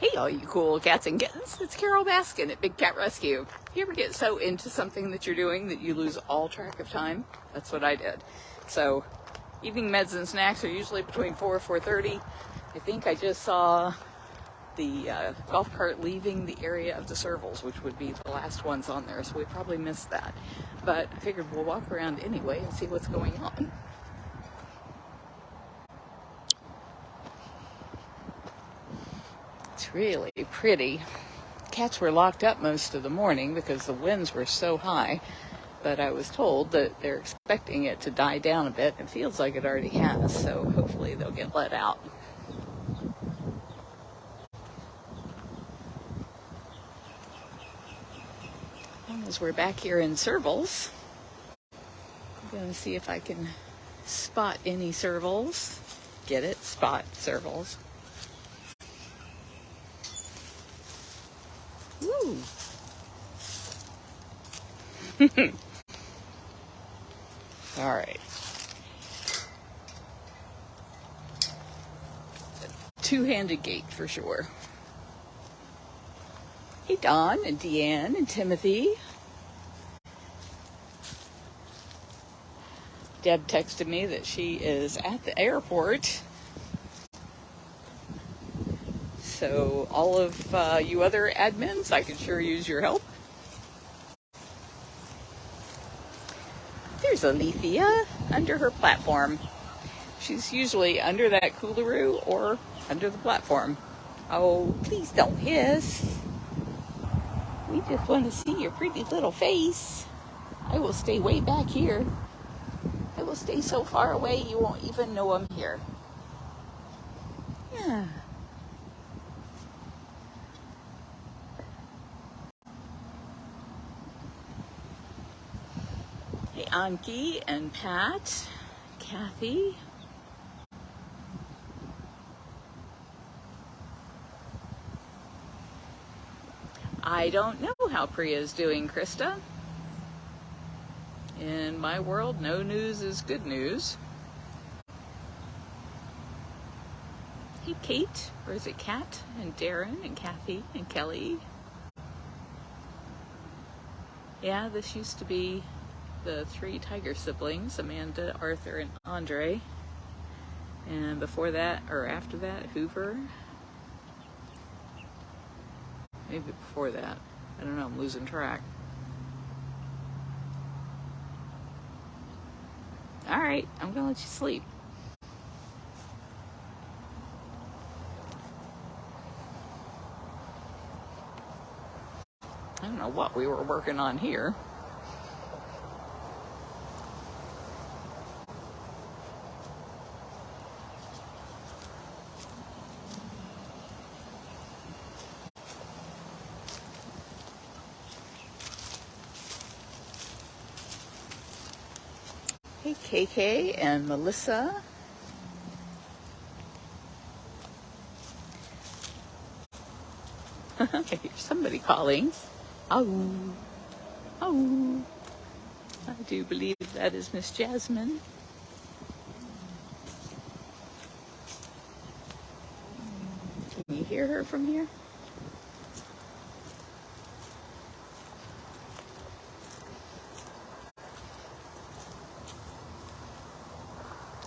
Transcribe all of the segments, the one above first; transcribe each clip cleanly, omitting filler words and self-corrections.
Hey all you cool cats and kittens, it's Carole Baskin at Big Cat Rescue. You ever get so into something that you're doing that you lose all track of time? That's what I did. So evening meds and snacks are usually between 4 and 4:30. I think I just saw the golf cart leaving the area of the servals, which would be the last ones on there, so we probably missed that. But I figured we'll walk around anyway and see what's going on. It's really pretty. Cats were locked up most of the morning because the winds were so high, but I was told that they're expecting it to die down a bit. It feels like it already has, so hopefully they'll get let out. As we're back here in servals, I'm going to see if I can spot any servals. Get it? Spot servals. Woo! All right. Two-handed gait for sure. Hey, Dawn and Deanne and Timothy. Deb texted me that she is at the airport. So all of you other admins, I could sure use your help. There's Alethea under her platform. She's usually under that coolaroo or under the platform. Oh, please don't hiss. We just want to see your pretty little face. I will stay way back here. I will stay so far away you won't even know I'm here. Yeah. Hey, Anki and Pat, Kathy. I don't know how Priya's doing, Krista. In my world, no news is good news. Hey, Kate, or is it Kat, and Darren, and Kathy, and Kelly? Yeah, this used to be the 3 Tiger siblings, Amanda, Arthur, and Andre. And before that, or after that, Hoover. Maybe before that. I don't know, I'm losing track. All right, I'm gonna let you sleep. I don't know what we were working on here. Hey, KK and Melissa. Here's somebody calling. Oh, oh. I do believe that is Miss Jasmine. Can you hear her from here?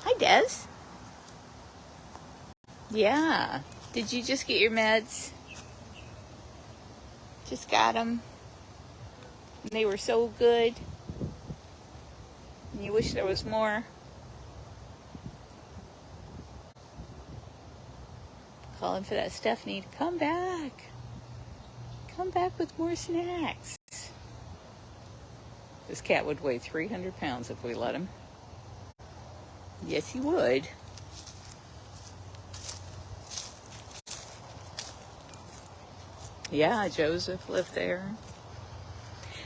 Hi, Des. Yeah. Did you just get your meds? Just got them. And they were so good. And you wish there was more. Calling for that Stephanie to come back. Come back with more snacks. This cat would weigh 300 pounds if we let him. Yes, he would. Yeah, Joseph lived there.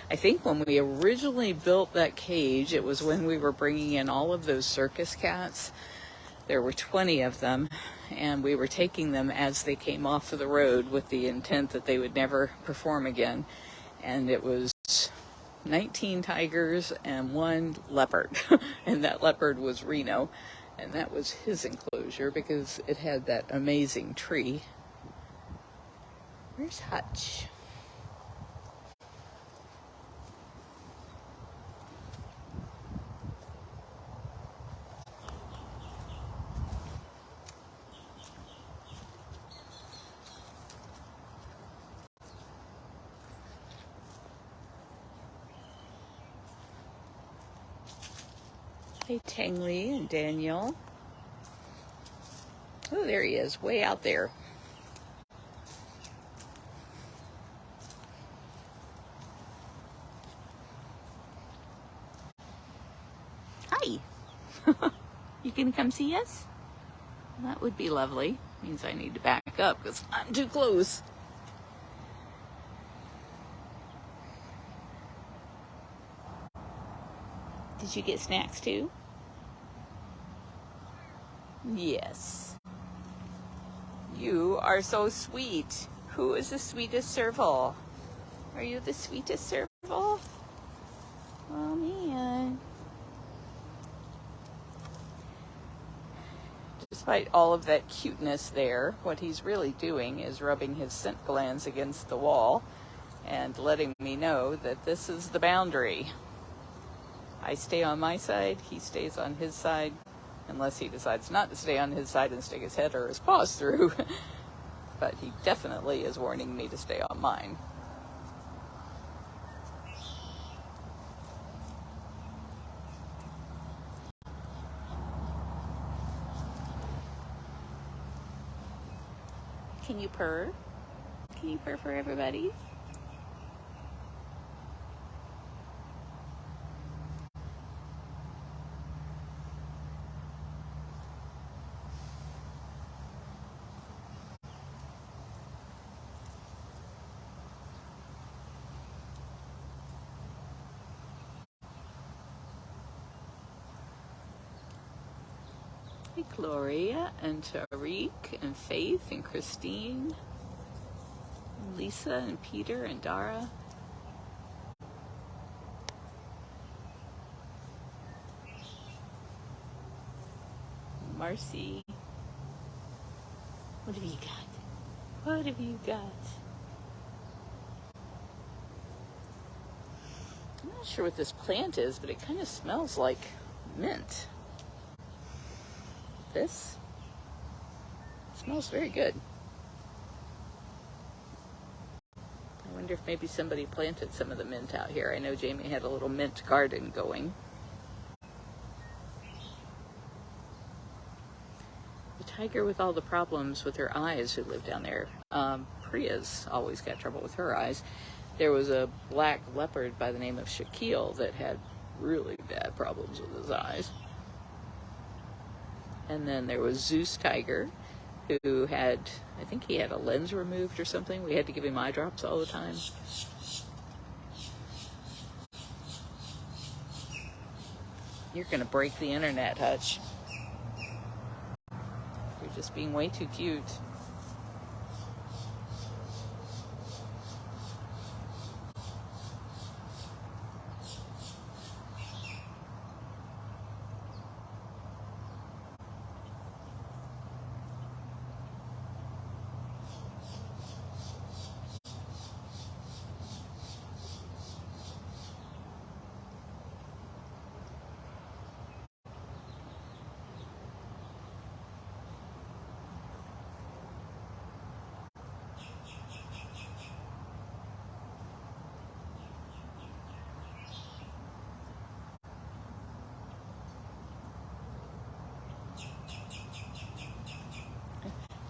I think when we originally built that cage, it was when we were bringing in all of those circus cats. There were 20 of them, and we were taking them as they came off of the road with the intent that they would never perform again. And it was 19 tigers and 1 leopard, and that leopard was Reno, and that was his enclosure because it had that amazing tree Where's Hutch? Hey, Tangley and Daniel. Oh, there he is, way out there. Hi. You can come see us? That would be lovely. Means I need to back up because I'm too close. Did you get snacks too? Yes. You are so sweet. Who is the sweetest serval? Are you the sweetest serval? Oh, man. Despite all of that cuteness there, what he's really doing is rubbing his scent glands against the wall and letting me know that this is the boundary. I stay on my side, he stays on his side, unless he decides not to stay on his side and stick his head or his paws through. But he definitely is warning me to stay on mine. Can you purr? Can you purr for everybody? Hey, Gloria and Tariq and Faith and Christine, and Lisa and Peter and Dara. Marcy. What have you got? What have you got? I'm not sure what this plant is, but it kind of smells like mint. This smells very good. I wonder if maybe somebody planted some of the mint out here. I know Jamie had a little mint garden going. The tiger with all the problems with her eyes who lived down there. Priya's always got trouble with her eyes. There was a black leopard by the name of Shaquille that had really bad problems with his eyes. And then there was Zeus Tiger, who had, I think he had a lens removed or something. We had to give him eye drops all the time. You're going to break the internet, Hutch. You're just being way too cute.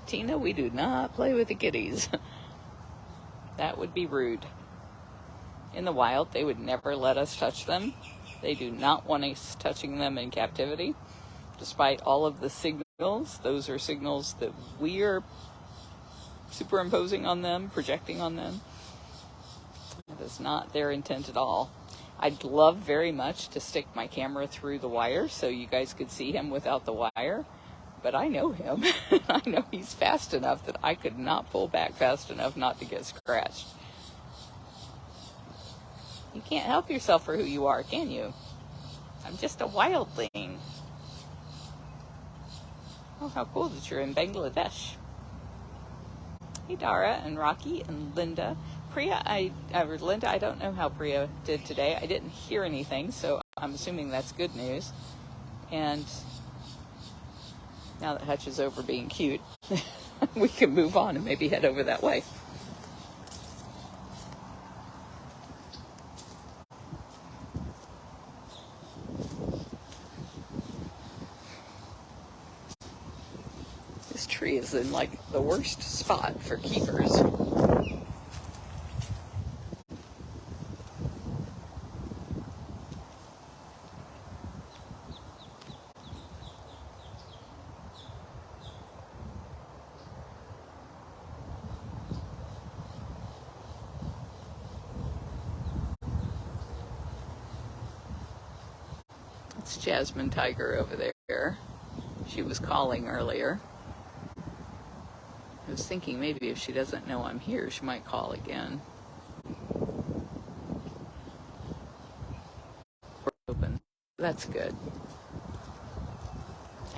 Tina, we do not play with the kitties. That would be rude. In the wild, they would never let us touch them. They do not want us touching them in captivity. Despite all of the signals, those are signals that we are superimposing on them, projecting on them. That is not their intent at all. I'd love very much to stick my camera through the wire so you guys could see him without the wire. But I know him. I know he's fast enough that I could not pull back fast enough not to get scratched. You can't help yourself for who you are, can you? I'm just a wildling. Oh, how cool that you're in Bangladesh. Hey, Dara and Rocky and Linda. Priya, Linda, I don't know how Priya did today. I didn't hear anything, so I'm assuming that's good news. And now that Hutch is over being cute, we can move on and maybe head over that way. This tree is in like the worst spot for keepers. It's Jasmine Tiger over there. She was calling earlier. I was thinking maybe if she doesn't know I'm here, she might call again. We're open. That's good.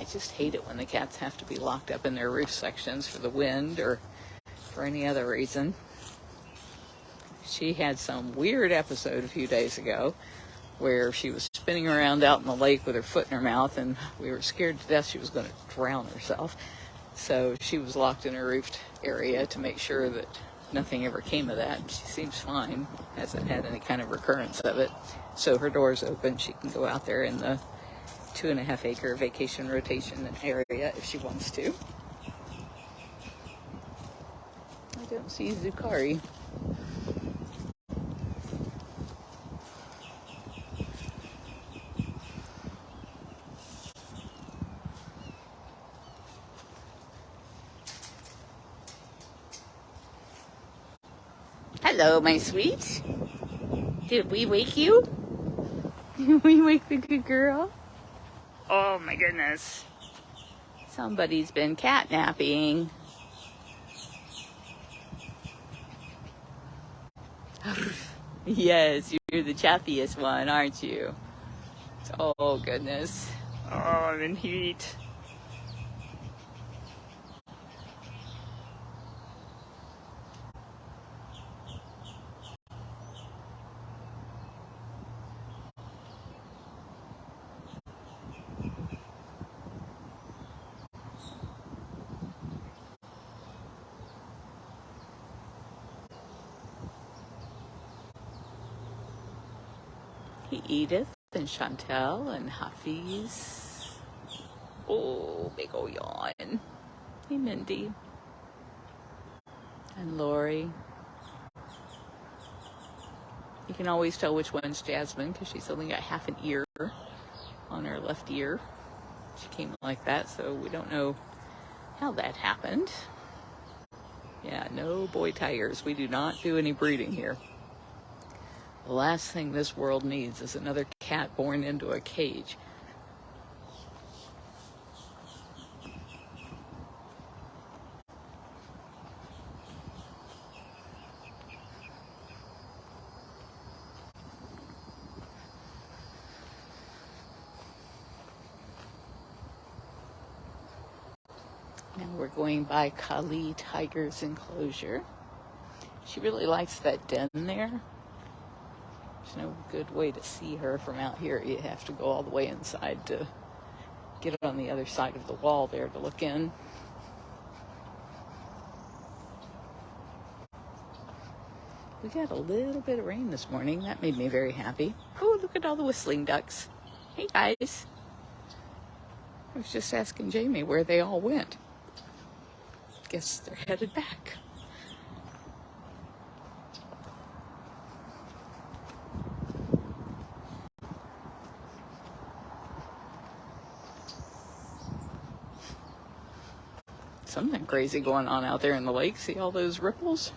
I just hate it when the cats have to be locked up in their roof sections for the wind or for any other reason. She had some weird episode a few days ago where she was spinning around out in the lake with her foot in her mouth, and we were scared to death she was going to drown herself. So she was locked in her roofed area to make sure that nothing ever came of that. She seems fine, hasn't had any kind of recurrence of it. So her door's open. She can go out there in the 2.5 acre vacation rotation area if she wants to. I don't see Zukari. Hello, my sweet. Did we wake you? Did we wake the good girl? Oh my goodness. Somebody's been catnapping. Yes, you're the chappiest one, aren't you? Oh goodness. Oh, I'm in heat. Hey, Edith and Chantel and Hafiz. Oh, big ol' yawn. Hey, Mindy. And Lori. You can always tell which one's Jasmine because she's only got half an ear on her left ear. She came like that, so we don't know how that happened. Yeah, no boy tigers. We do not do any breeding here. The last thing this world needs is another cat born into a cage. Now we're going by Kali Tiger's enclosure. She really likes that den there. There's no good way to see her from out here. You have to go all the way inside to get on the other side of the wall there to look in. We got a little bit of rain this morning. That made me very happy. Oh, look at all the whistling ducks. Hey, guys. I was just asking Jamie where they all went. Guess they're headed back. Something crazy going on out there in the lake. See all those ripples?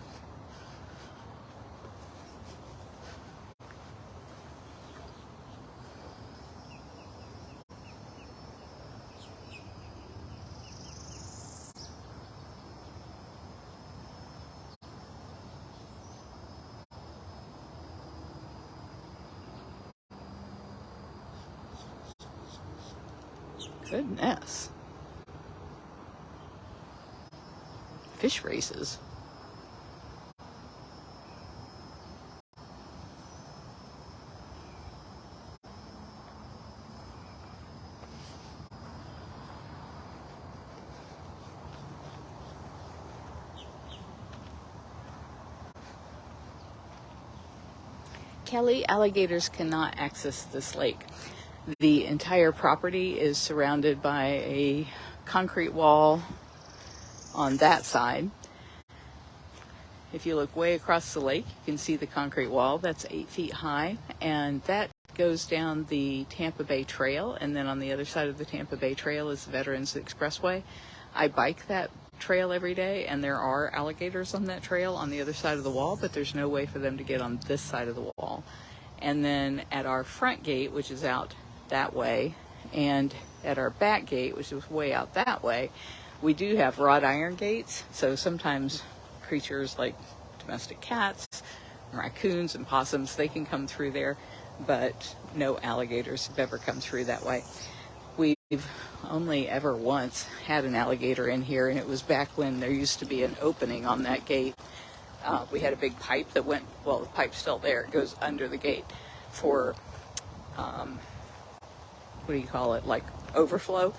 Goodness. Fish races. Kelly, alligators cannot access this lake. The entire property is surrounded by a concrete wall on that side. If you look way across the lake, you can see the concrete wall. That's 8 feet high, and that goes down the Tampa Bay Trail, and then on the other side of the Tampa Bay Trail is the Veterans Expressway. I bike that trail every day, and there are alligators on that trail on the other side of the wall, but there's no way for them to get on this side of the wall. And then at our front gate, which is out that way, and at our back gate, which is way out that way, we do have wrought iron gates, so sometimes creatures like domestic cats, raccoons, and possums, they can come through there, but no alligators have ever come through that way. We've only ever once had an alligator in here, and it was back when there used to be an opening on that gate. We had a big pipe that went, well, the pipe's still there, it goes under the gate for, what do you call it, like overflow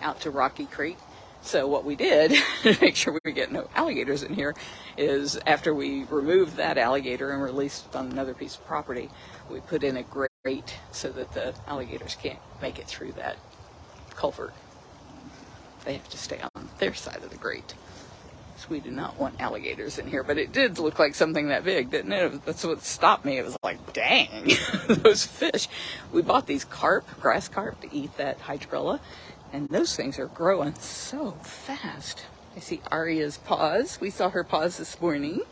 out to Rocky Creek. So what we did to make sure we get no alligators in here is after we removed that alligator and released it on another piece of property, we put in a grate so that the alligators can't make it through that culvert. They have to stay on their side of the grate. So we do not want alligators in here, but it did look like something that big, didn't it? That's what stopped me. It was like, dang, those fish. We bought these carp, grass carp, to eat that hydrilla. And those things are growing so fast. I see Aria's paws. We saw her paws this morning.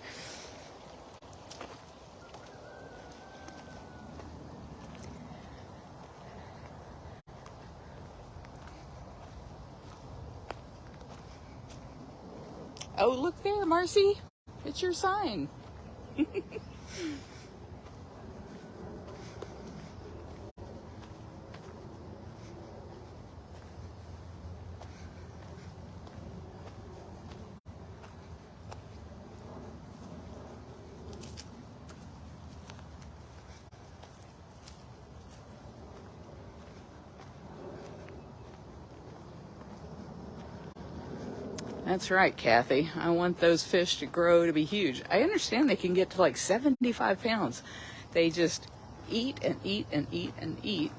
Oh, look there, Marcy. It's your sign. That's right, Kathy. I want those fish to grow to be huge. I understand they can get to like 75 pounds. They just eat and eat and eat and eat.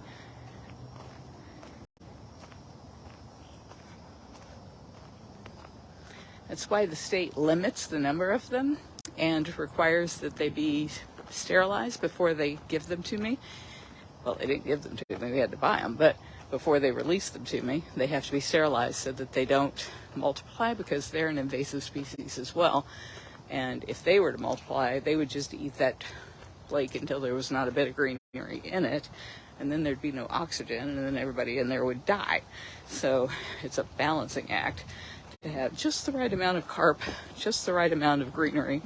That's why the state limits the number of them and requires that they be sterilized before they give them to me. Well, they didn't give them to me, we had to buy them, but before they release them to me, they have to be sterilized so that they don't multiply, because they're an invasive species as well. And if they were to multiply, they would just eat that lake until there was not a bit of greenery in it, and then there'd be no oxygen, and then everybody in there would die. So it's a balancing act to have just the right amount of carp, just the right amount of greenery.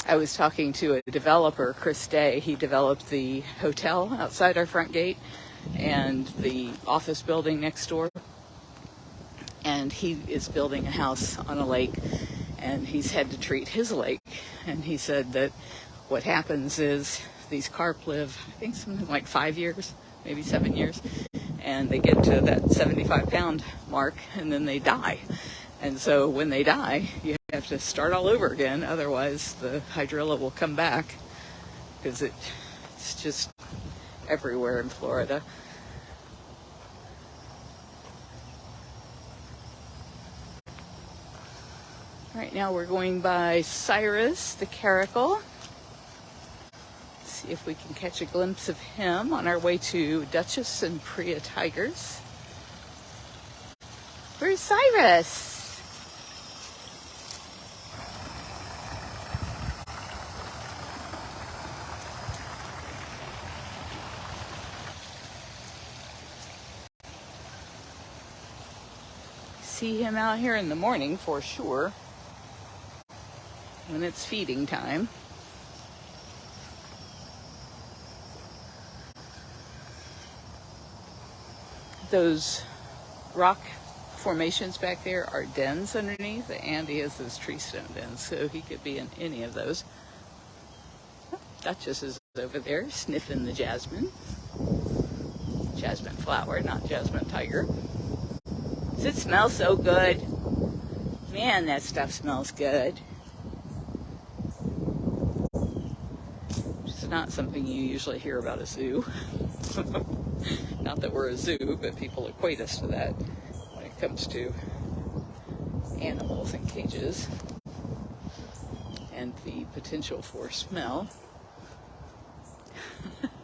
I was talking to a developer, Chris Day. He developed the hotel outside our front gate and the office building next door. And he is building a house on a lake, and he's had to treat his lake. And he said that what happens is these carp live, I think something like 5 years, maybe 7 years, and they get to that 75-pound mark, and then they die. And so when they die, you have to start all over again. Otherwise, the hydrilla will come back, because it's just everywhere in Florida. Right now we're going by Cyrus the Carole. See if we can catch a glimpse of him on our way to Duchess and Priya tigers. Where's Cyrus? See him out here in the morning for sure, when it's feeding time. Those rock formations back there are dens underneath, and he has those tree stone dens, so he could be in any of those. Duchess is over there sniffing the jasmine. Jasmine flower, not jasmine tiger. Does it smell so good? Man, that stuff smells good. It's not something you usually hear about a zoo. Not that we're a zoo, but people equate us to that when it comes to animals in cages and the potential for smell.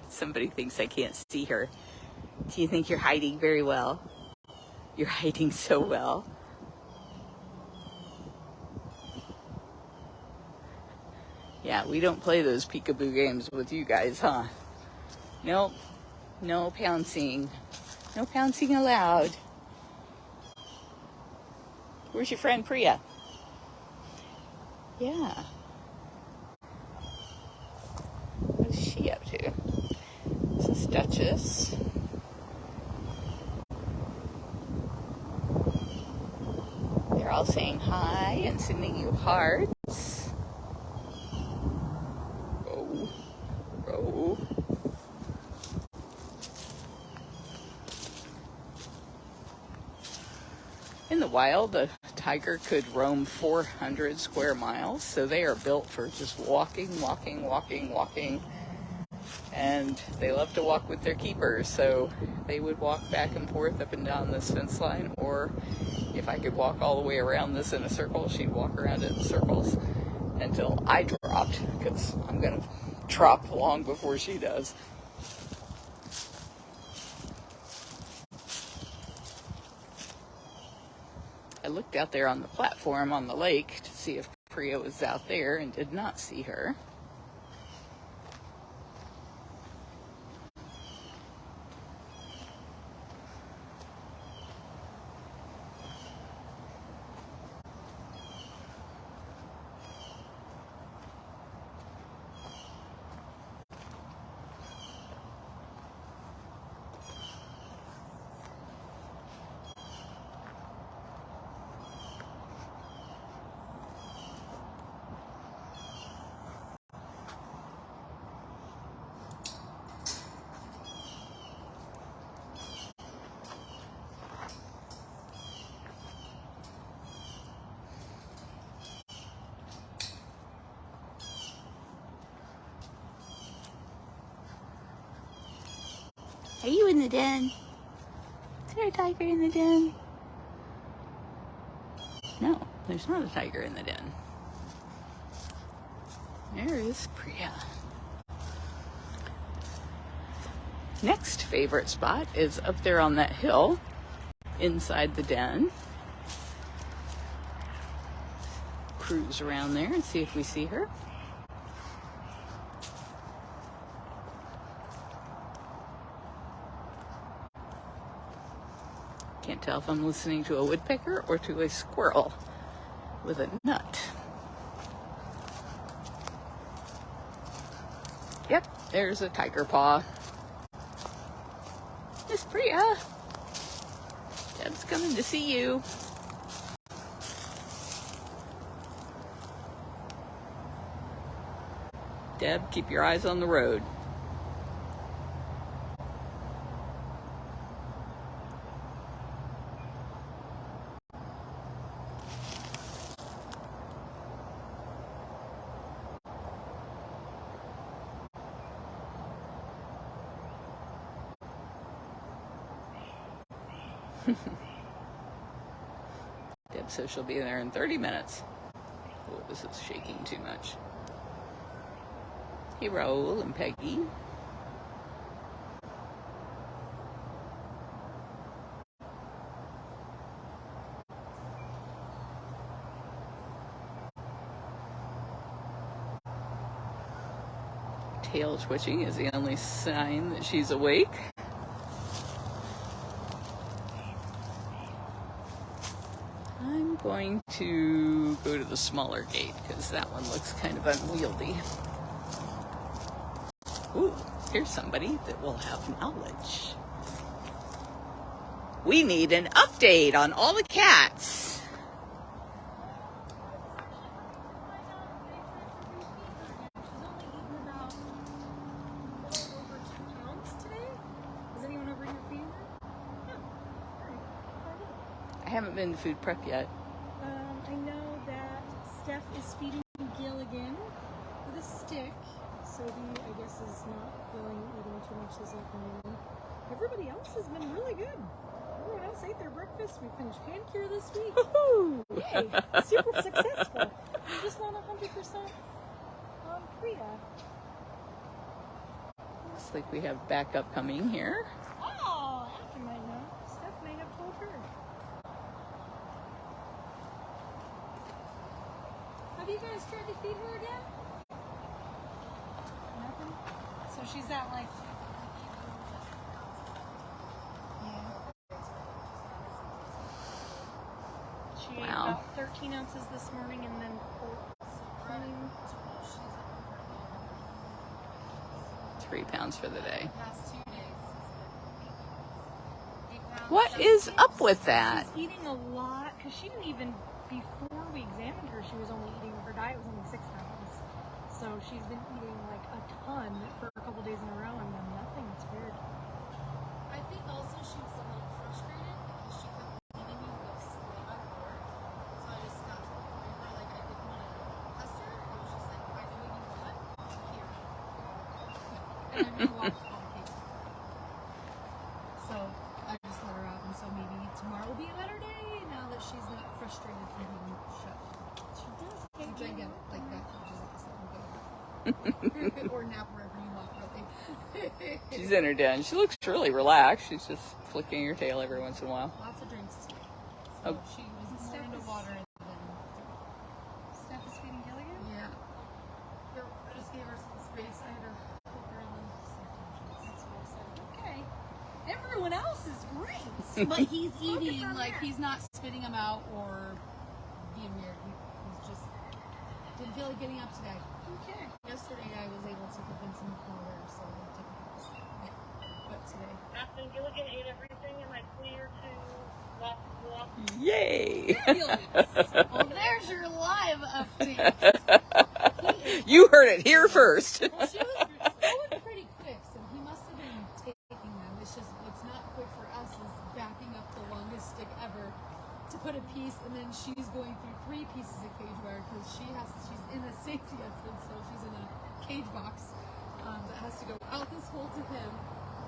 Somebody thinks I can't see her. Do you think you're hiding very well? You're hiding so well. Yeah, we don't play those peekaboo games with you guys, huh? Nope. No pouncing. No pouncing allowed. Where's your friend Priya? Yeah. What is she up to? This is Duchess. They're all saying hi and sending you hearts. Row. Row. In the wild, a tiger could roam 400 square miles, so they are built for just walking. And they love to walk with their keepers, so they would walk back and forth up and down this fence line, or if I could walk all the way around this in a circle, she'd walk around it in circles until I dropped, because I'm going to drop long before she does. I looked out there on the platform on the lake to see if Priya was out there and did not see her. Are you in the den? Is there a tiger in the den? No, there's not a tiger in the den. There is Priya. Next favorite spot is up there on that hill inside the den. Cruise around there and see if we see her. Can't tell if I'm listening to a woodpecker or to a squirrel with a nut. Yep, there's a tiger paw. Miss Priya. Deb's coming to see you. Deb, keep your eyes on the road. Deb says she'll be there in 30 minutes. Oh, this is shaking too much. Carole and Peggy. Tail twitching is the only sign that she's awake. I'm going to go to the smaller gate because that one looks kind of unwieldy. Ooh, here's somebody that will have knowledge. We need an update on all the cats. I haven't been to food prep yet. I I know that Steph is feeding Gilligan with a stick. Sophie, I guess, is not eating too much this afternoon. Everybody else has been really good. Everyone else ate their breakfast. We finished hand cure this week. Woohoo! Yay! Super successful. We're just not 100% on Priya. Looks like we have backup coming here. Oh, After might know. Steph may have told her. Have you guys tried to feed her again? Nothing? So she's at like... She ate about 13 ounces this morning and then 14. 3 pounds for the day. Past 2 days. 8 pounds. What is up with that? She's eating a lot because she didn't even, before we examined her, she was only eating, her diet was only 6 pounds. So she's been eating like a ton for a couple days in a row and then nothing. It's weird. I think also she was a little frustrated because she kept eating me with sleep at work. So I just got to the point where like I didn't want to pest her. It was just like, why do you what? Here. And I'm gonna watch on cake. So I just let her out, and so maybe tomorrow will be a better day now that she's not frustrated from being shut. She does get Which I get like that, which is awesome. Or nap wherever you want, really. She's in her den. She looks really relaxed. She's just flicking her tail every once in a while. Lots of drinks. So Oh. she was more into water than. Steph is feeding Gilligan? Yeah. Yep, I just gave her some space. I had to put her in the That's what I said. Okay. Everyone else is great. But he's Focus eating, on like, that. he's not spitting them out or being weird. He's just didn't feel like getting up today. Okay. Yesterday I was able to convince him to order, so I took him to sleep. But today. After Gilligan ate everything, am I clear to walk? Yay! Well, there's your live update. You heard it here first. Well, she was going pretty quick, so he must have been taking them. It's just what's not quick for us is backing up the longest stick ever to put a piece, and then she's going through 3 pieces of cage wire because she's in a safety entrance, so she's in a cage box that has to go out this hole to him,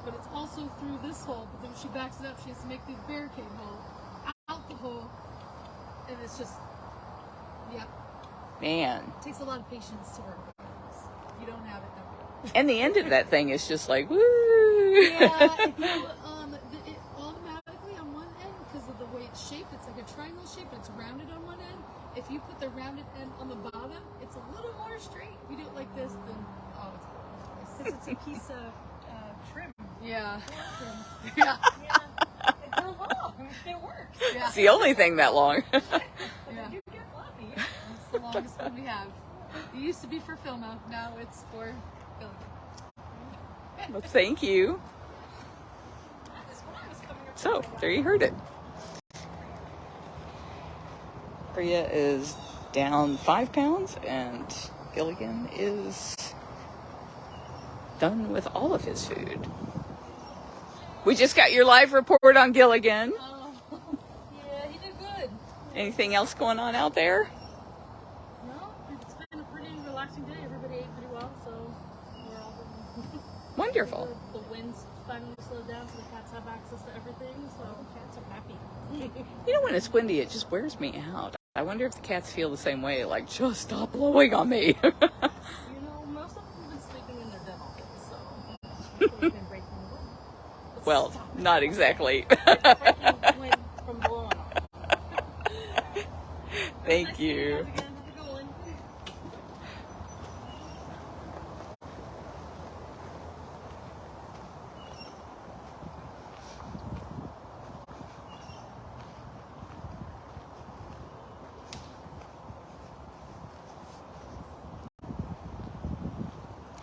but it's also through this hole. But then when she backs it up, she has to make the barricade hole out the hole, and it's just, yeah, Man. it takes a lot of patience to work with this. You don't have it that way. And the end of that thing is just like, woo! Yeah, if you, it automatically on one end, because of the way it's shaped, it's like a triangle shape, but it's rounded on one end. If you put the rounded end on the bottom, it's a little more straight. If you do it like this, then, oh, it's gorgeous. Because it's a piece of trim. Yeah. Yeah. They're long. It works. Yeah. It's the only thing that long. Yeah. You get lucky. It's the longest one we have. It used to be for Filmo, now it's for Gilligan. Well, thank you. So, there you heard it. Priya is down 5 pounds, and Gilligan is done with all of his food. We just got your live report on Gilligan. Oh, yeah, he did good. Anything else going on out there? No, it's been a pretty relaxing day. Everybody ate pretty well, so we're all been Wonderful. The wind's finally slowed down, so the cats have access to everything, so cats are happy. You know, when it's windy, it just wears me out. I wonder if the cats feel the same way, like, just stop blowing on me. You know, most of them have been sleeping in their den all day, so hopefully they can break from the wind. But Well, stop. not exactly. Protecting wind from blowing off. Thank Nice seeing you. guys again. Have a good one.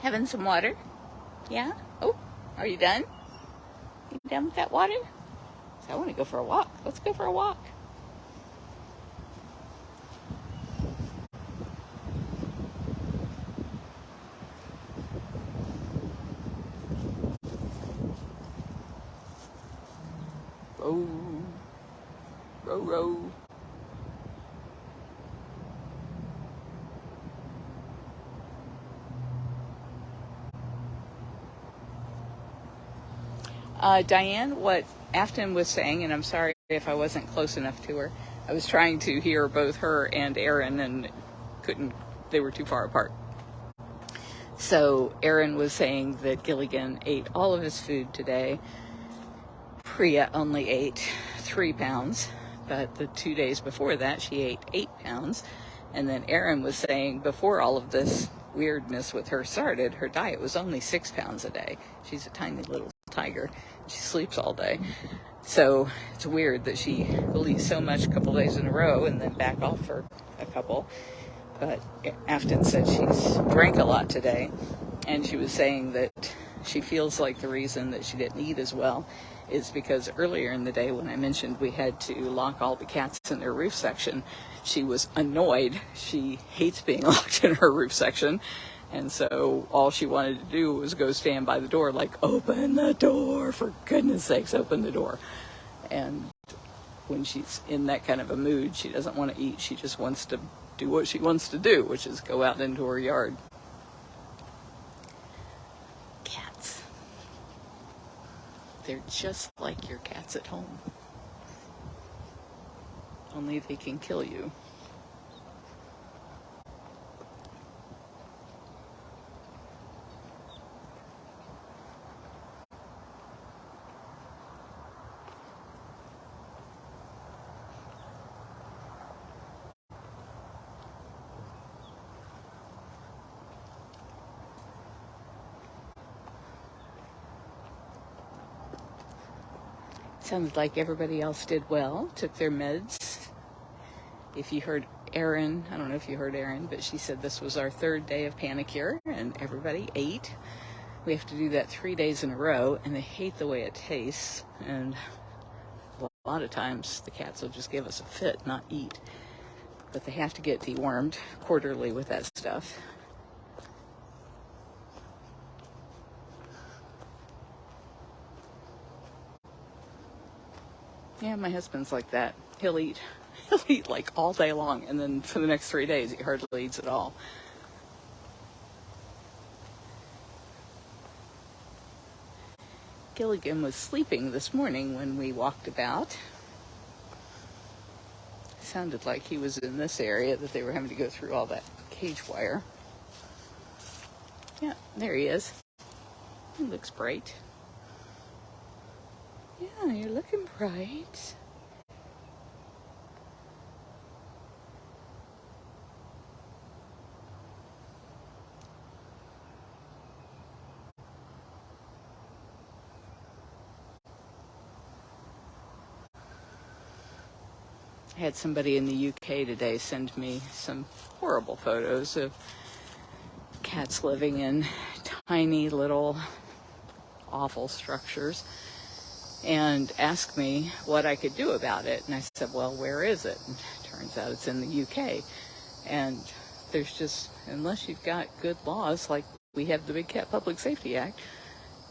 Having some water? Yeah? Oh, are you done? You done with that water? So I want to go for a walk. Let's go for a walk. Row. Row, row. Diane, what Afton was saying, and I'm sorry if I wasn't close enough to her, I was trying to hear both her and Aaron and couldn't, they were too far apart. So Aaron was saying that Gilligan ate all of his food today. Priya only ate 3 pounds, but the 2 days before that she ate 8 pounds. And then Aaron was saying before all of this weirdness with her started, her diet was only 6 pounds a day. She's a tiny little tiger. She sleeps all day. So it's weird that she will eat so much a couple days in a row and then back off for a couple. But Afton said she's drank a lot today, and she was saying that she feels like the reason that she didn't eat as well is because earlier in the day when I mentioned we had to lock all the cats in their roof section, she was annoyed. She hates being locked in her roof section. And so all she wanted to do was go stand by the door like, open the door, for goodness sakes, open the door. And when she's in that kind of a mood, she doesn't want to eat. She just wants to do what she wants to do, which is go out into her yard. Cats. They're just like your cats at home. Only they can kill you. Sounded like everybody else did well, took their meds. If you heard Erin, I don't know if you heard Erin, but she said this was our 3rd day of Panicure, and everybody ate. We have to do that 3 days in a row, and they hate the way it tastes. And a lot of times the cats will just give us a fit, not eat. But they have to get dewormed quarterly with that stuff. Yeah, my husband's like that. He'll eat like all day long, and then for the next 3 days he hardly eats at all. Gilligan was sleeping this morning when we walked about. Sounded like he was in this area, that they were having to go through all that cage wire. Yeah, there he is. He looks bright. Yeah, you're looking bright. I had somebody in the UK today send me some horrible photos of cats living in tiny little awful structures and ask me what I could do about it. And I said, well, where is it? And it turns out it's in the UK. And there's just, unless you've got good laws, like we have the Big Cat Public Safety Act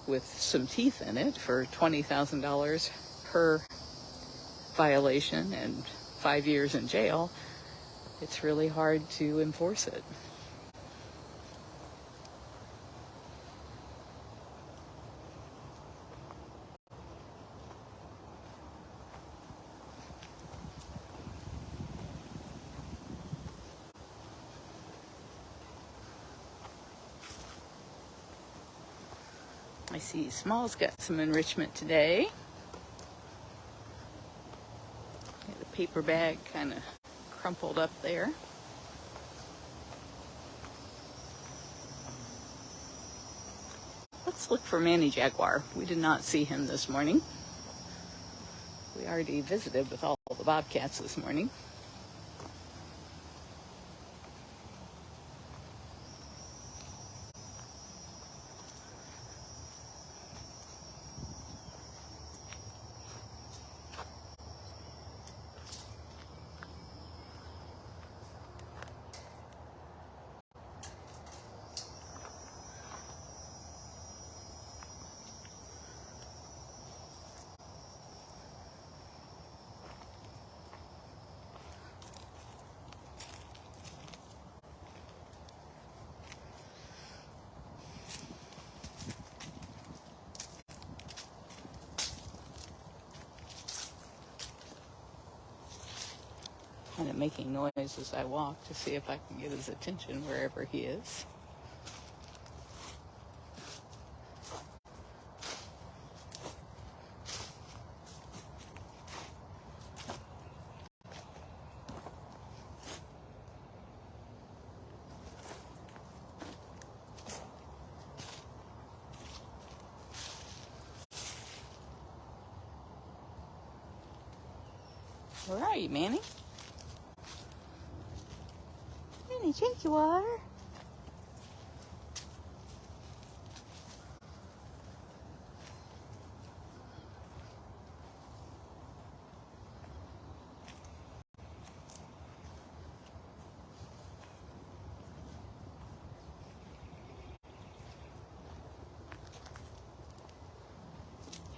with some teeth in it for $20,000 per violation and 5 years in jail, it's really hard to enforce it. I see Small's got some enrichment today. The paper bag kind of crumpled up there. Let's look for Manny Jaguar. We did not see him this morning. We already visited with all the bobcats this morning. kind of making noise as I walk to see if I can get his attention wherever he is. Where are you, Manny? Manny, Jake, you are.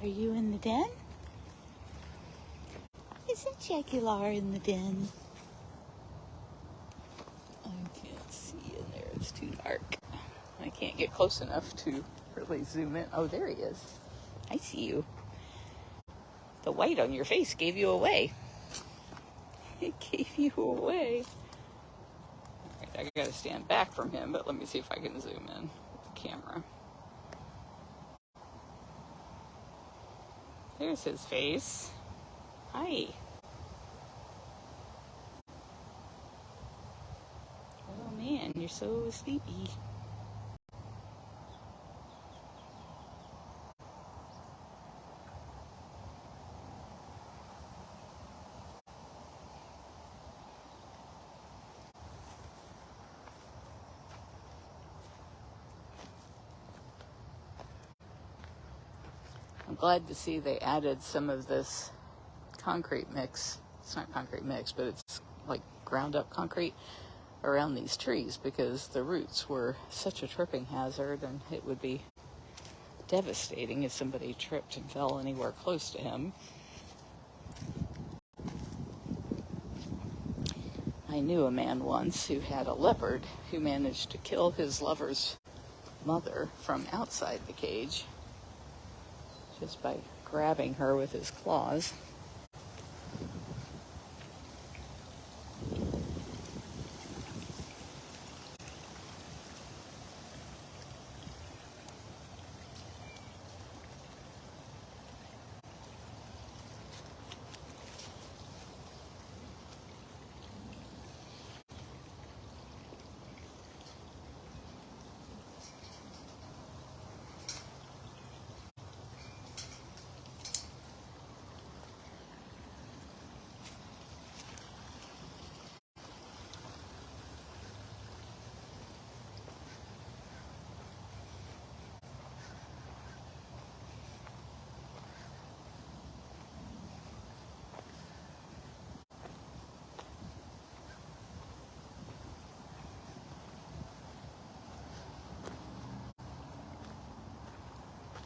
Are you in the den? Is it Jaguar in the den? I can't see in there. It's too dark. I can't get close enough to really zoom in. Oh, there he is. I see you. The white on your face gave you away. It gave you away. All right, I gotta stand back from him, but let me see if I can zoom in with the camera. There's his face. Hi. Oh man, you're so sleepy. I'm glad to see they added some of this concrete mix. It's not concrete mix, but it's like ground up concrete around these trees because the roots were such a tripping hazard, and it would be devastating if somebody tripped and fell anywhere close to him. I knew a man once who had a leopard who managed to kill his lover's mother from outside the cage just by grabbing her with his claws.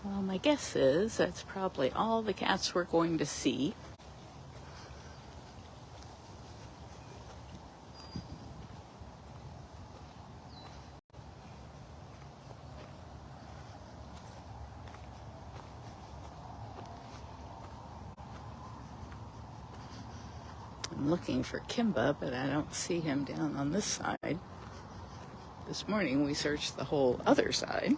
Well, my guess is that's probably all the cats we're going to see. I'm looking for Kimba, but I don't see him down on this side. This morning we searched the whole other side.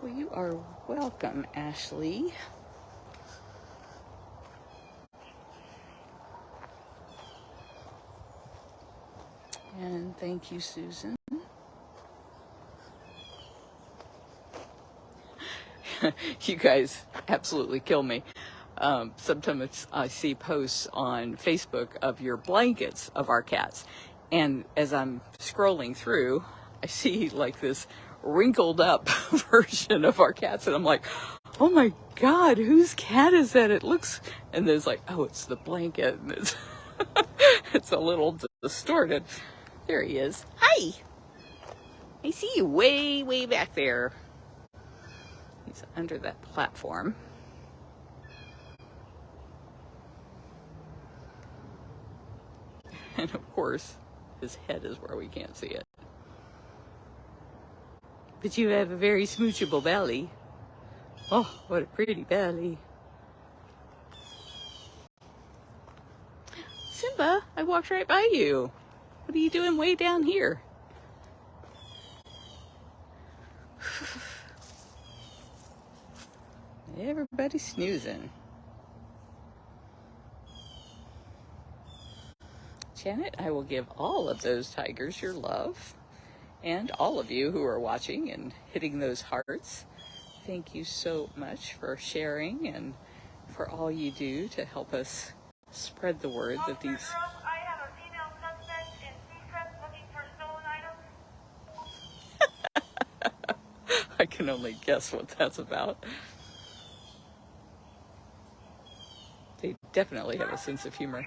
Well, you are welcome, Ashley. And thank you, Susan. You guys absolutely kill me. Sometimes I see posts on Facebook of your blankets of our cats. And as I'm scrolling through, I see like this wrinkled up version of our cats. And I'm like, oh my God, whose cat is that? It looks, and there's like, oh, it's the blanket. And it's, it's a little distorted. There he is. Hi. I see you way, way back there. He's under that platform. And of course, his head is where we can't see it. But you have a very smoochable belly. Oh, what a pretty belly. Simba, I walked right by you. What are you doing way down here? Everybody's snoozing. Janet, I will give all of those tigers your love. And all of you who are watching and hitting those hearts. Thank you so much for sharing and for all you do to help us spread the word that these... Girls, I have a female suspect in Seacrest looking for stolen items. I can only guess what that's about. They definitely have a sense of humor.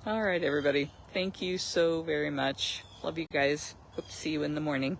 All right, everybody. Thank you so very much. Love you guys. Hope to see you in the morning.